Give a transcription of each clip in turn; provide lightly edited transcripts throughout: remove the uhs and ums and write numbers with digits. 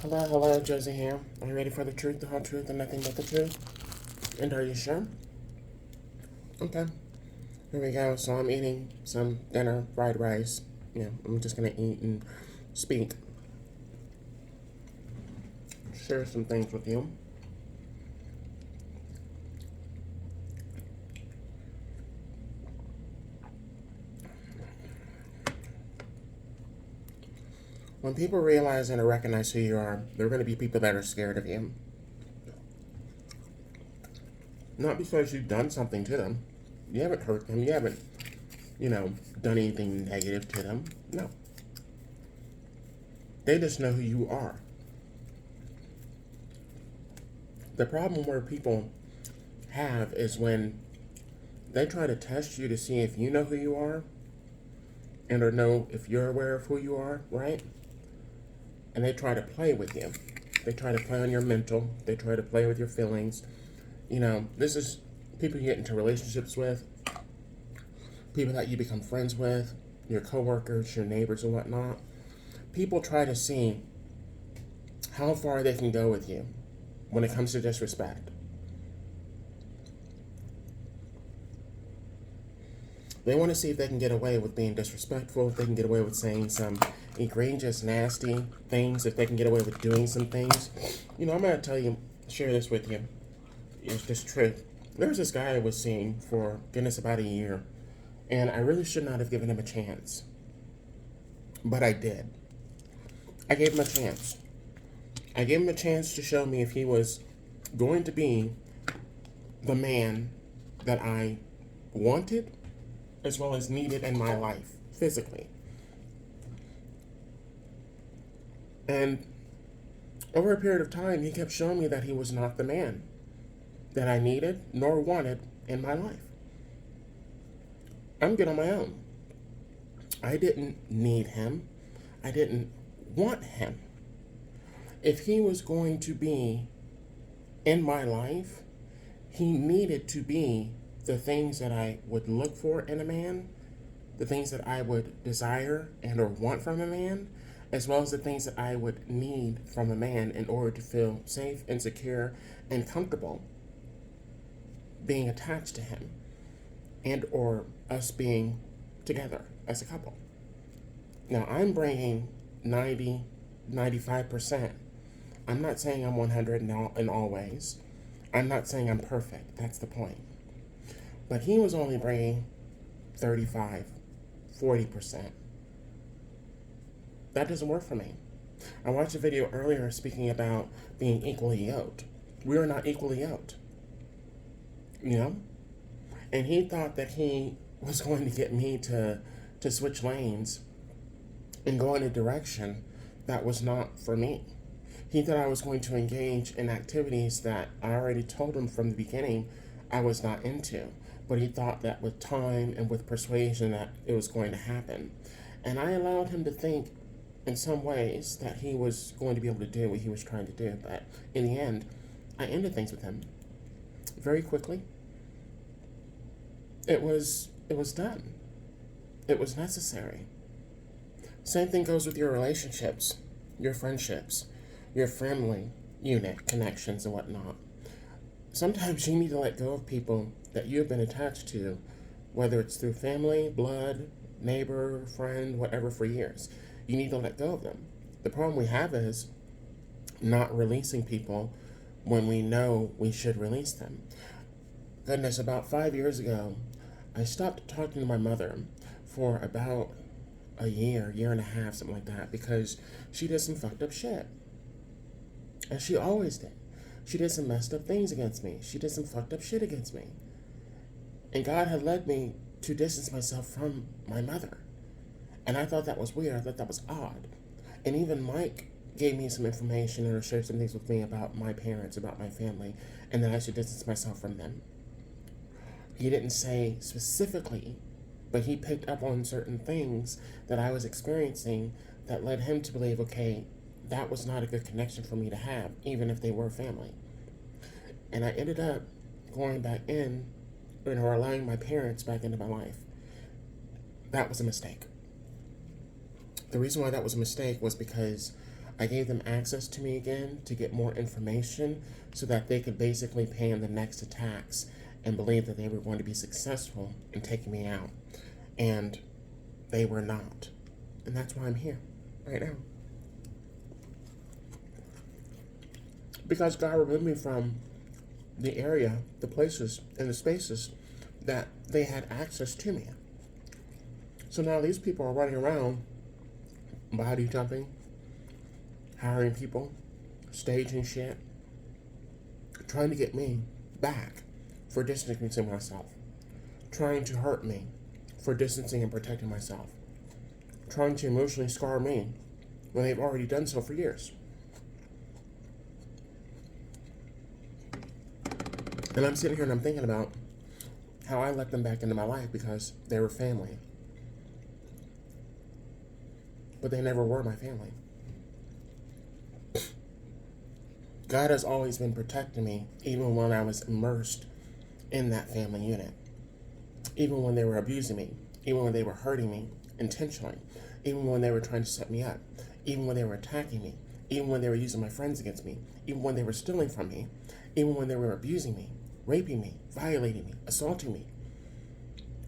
Hello, hello, Josie here. Are you ready for the truth, the whole truth, and nothing but the truth? And are you sure? Okay. Here we go. So I'm eating some dinner, fried rice. Yeah, I'm just gonna eat and speak, share some things with you. When people realize and recognize who you are, there are going to be people that are scared of you. Not because you've done something to them. You haven't hurt them. You haven't, done anything negative to them. No. They just know who you are. The problem where people have is when they try to test you to see if you know who you are and or know if you're aware of who you are, right? And they try to play with you. They try to play on your mental. They try to play with your feelings. This is people you get into relationships with, people that you become friends with, your coworkers, your neighbors, and whatnot. People try to see how far they can go with you when it comes to disrespect. They want to see if they can get away with being disrespectful, if they can get away with saying some egregious, nasty things, if they can get away with doing some things. I'm going to share this with you. It's just truth. There was this guy I was seeing for, goodness, about a year, and I really should not have given him a chance. But I did. I gave him a chance. I gave him a chance to show me if he was going to be the man that I wanted as well as needed in my life, physically. And over a period of time, he kept showing me that he was not the man that I needed nor wanted in my life. I'm good on my own. I didn't need him. I didn't want him. If he was going to be in my life, he needed to be the things that I would look for in a man, the things that I would desire and or want from a man, as well as the things that I would need from a man in order to feel safe and secure and comfortable being attached to him and or us being together as a couple. Now I'm bringing 90, 95%. I'm not saying I'm 100 in all ways. I'm not saying I'm perfect. That's the point. But he was only bringing 35, 40%. That doesn't work for me. I watched a video earlier speaking about being equally yoked. We are not equally yoked. And he thought that he was going to get me to switch lanes and go in a direction that was not for me. He thought I was going to engage in activities that I already told him from the beginning I was not into. But he thought that with time and with persuasion that it was going to happen. And I allowed him to think in some ways that he was going to be able to do what he was trying to do. But in the end, I ended things with him very quickly. It was done. It was necessary. Same thing goes with your relationships, your friendships, your family unit connections and whatnot. Sometimes you need to let go of people that you've been attached to, whether it's through family, blood, neighbor, friend, whatever, for years. You need to let go of them. The problem we have is not releasing people when we know we should release them. Goodness, about 5 years ago, I stopped talking to my mother for about a year and a half, something like that, because she did some fucked up shit. And she always did. She did some messed up things against me. She did some fucked up shit against me. And God had led me to distance myself from my mother. And I thought that was weird. I thought that was odd. And even Mike gave me some information or shared some things with me about my parents, about my family, and that I should distance myself from them. He didn't say specifically, but he picked up on certain things that I was experiencing that led him to believe, okay, that was not a good connection for me to have, even if they were family. And I ended up going back in, or allowing my parents back into my life. That was a mistake. The reason why that was a mistake was because I gave them access to me again to get more information so that they could basically plan the next attacks and believe that they were going to be successful in taking me out. And they were not. And that's why I'm here right now. Because God removed me from the area, the places, and the spaces that they had access to me. So now these people are running around, body jumping, hiring people, staging shit, trying to get me back for distancing myself, trying to hurt me for distancing and protecting myself, trying to emotionally scar me when they've already done so for years. And I'm sitting here and I'm thinking about how I let them back into my life because they were family. But they never were my family. God has always been protecting me, even when I was immersed in that family unit. Even when they were abusing me, even when they were hurting me intentionally, even when they were trying to set me up, even when they were attacking me, even when they were using my friends against me, even when they were stealing from me, even when they were abusing me, raping me, violating me, assaulting me,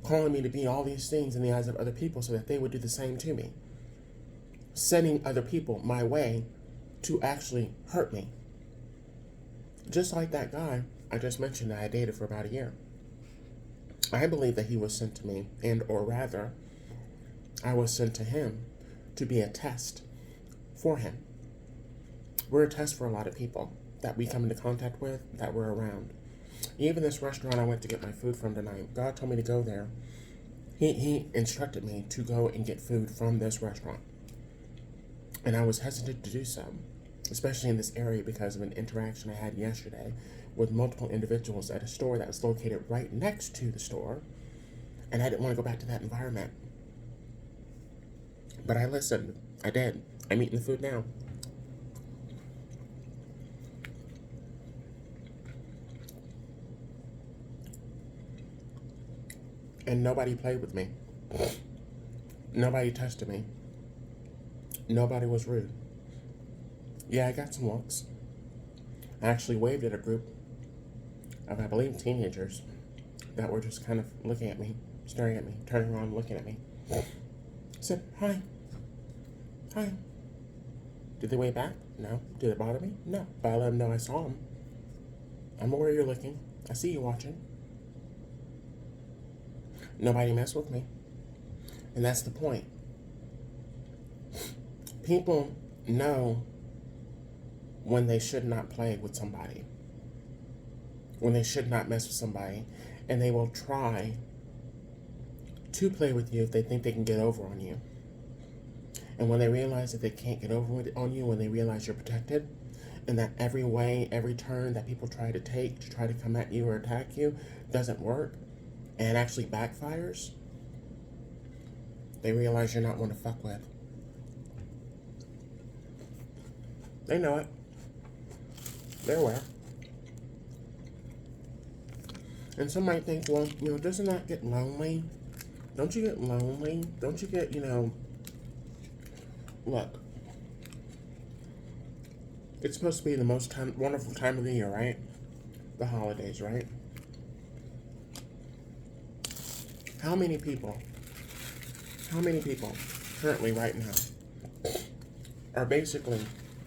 calling me to be all these things in the eyes of other people so that they would do the same to me, sending other people my way to actually hurt me. Just like that guy I just mentioned that I dated for about a year. I believe that he was sent to me, and or rather, I was sent to him to be a test for him. We're a test for a lot of people that we come into contact with, that we're around. Even this restaurant I went to get my food from tonight, God told me to go there. He instructed me to go and get food from this restaurant. And I was hesitant to do so, especially in this area because of an interaction I had yesterday with multiple individuals at a store that was located right next to the store. And I didn't want to go back to that environment. But I listened. I did. I'm eating the food now. And nobody played with me. Nobody tested me. Nobody was rude. Yeah, I got some looks. I actually waved at a group of, I believe, teenagers that were just kind of looking at me, staring at me, turning around, looking at me. I said, hi. Hi. Did they wave back? No. Did it bother me? No. But I let them know I saw them. I'm aware you're looking. I see you watching. Nobody messed with me. And that's the point. People know when they should not play with somebody, when they should not mess with somebody, and they will try to play with you if they think they can get over on you. And when they realize that they can't get over on you, when they realize you're protected, and that every way, every turn that people try to take to try to come at you or attack you doesn't work, and actually backfires, they realize you're not one to fuck with. They know it. They're aware. And some might think, well, doesn't that get lonely? Don't you get lonely? Don't you get, look. It's supposed to be the most wonderful time of the year, right? The holidays, right? How many people currently right now are basically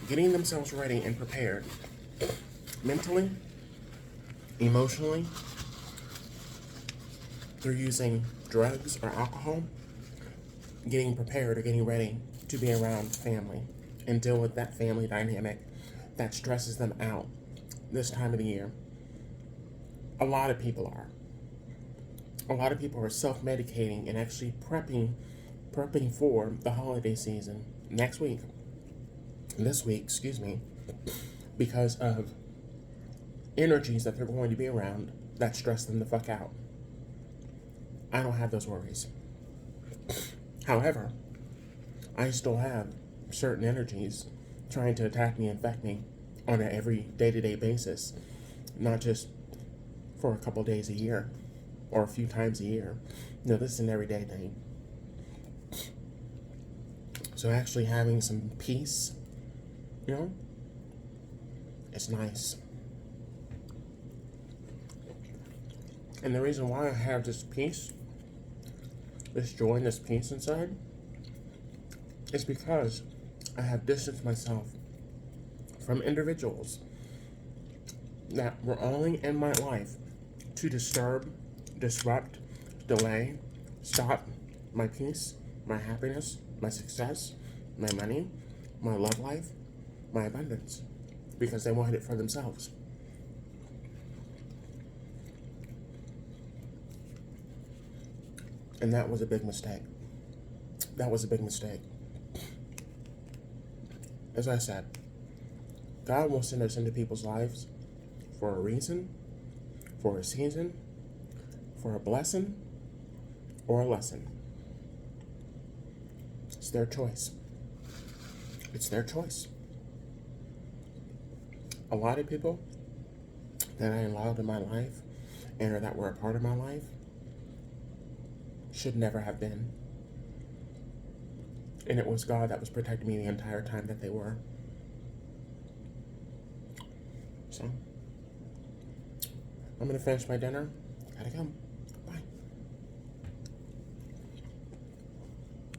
getting themselves ready and prepared mentally, emotionally, through using drugs or alcohol, getting prepared or getting ready to be around family and deal with that family dynamic that stresses them out this time of the year? A lot of people are. A lot of people are self-medicating and actually prepping for the holiday season this week, because of energies that they're going to be around that stress them the fuck out. I don't have those worries. However, I still have certain energies trying to attack me and affect me on an every day-to-day basis, not just for a couple days a year or a few times a year. No, this is an everyday thing. So actually having some peace You know? It's nice. And the reason why I have this peace, this joy and this peace inside, is because I have distanced myself from individuals that were only in my life to disturb, disrupt, delay, stop my peace, my happiness, my success, my money, my love life, my abundance, because they wanted it for themselves. And that was a big mistake. That was a big mistake. As I said, God will send us into people's lives for a reason, for a season, for a blessing, or a lesson. It's their choice. It's their choice. A lot of people that I allowed in my life and or that were a part of my life should never have been. And it was God that was protecting me the entire time that they were. So, I'm going to finish my dinner. Gotta go.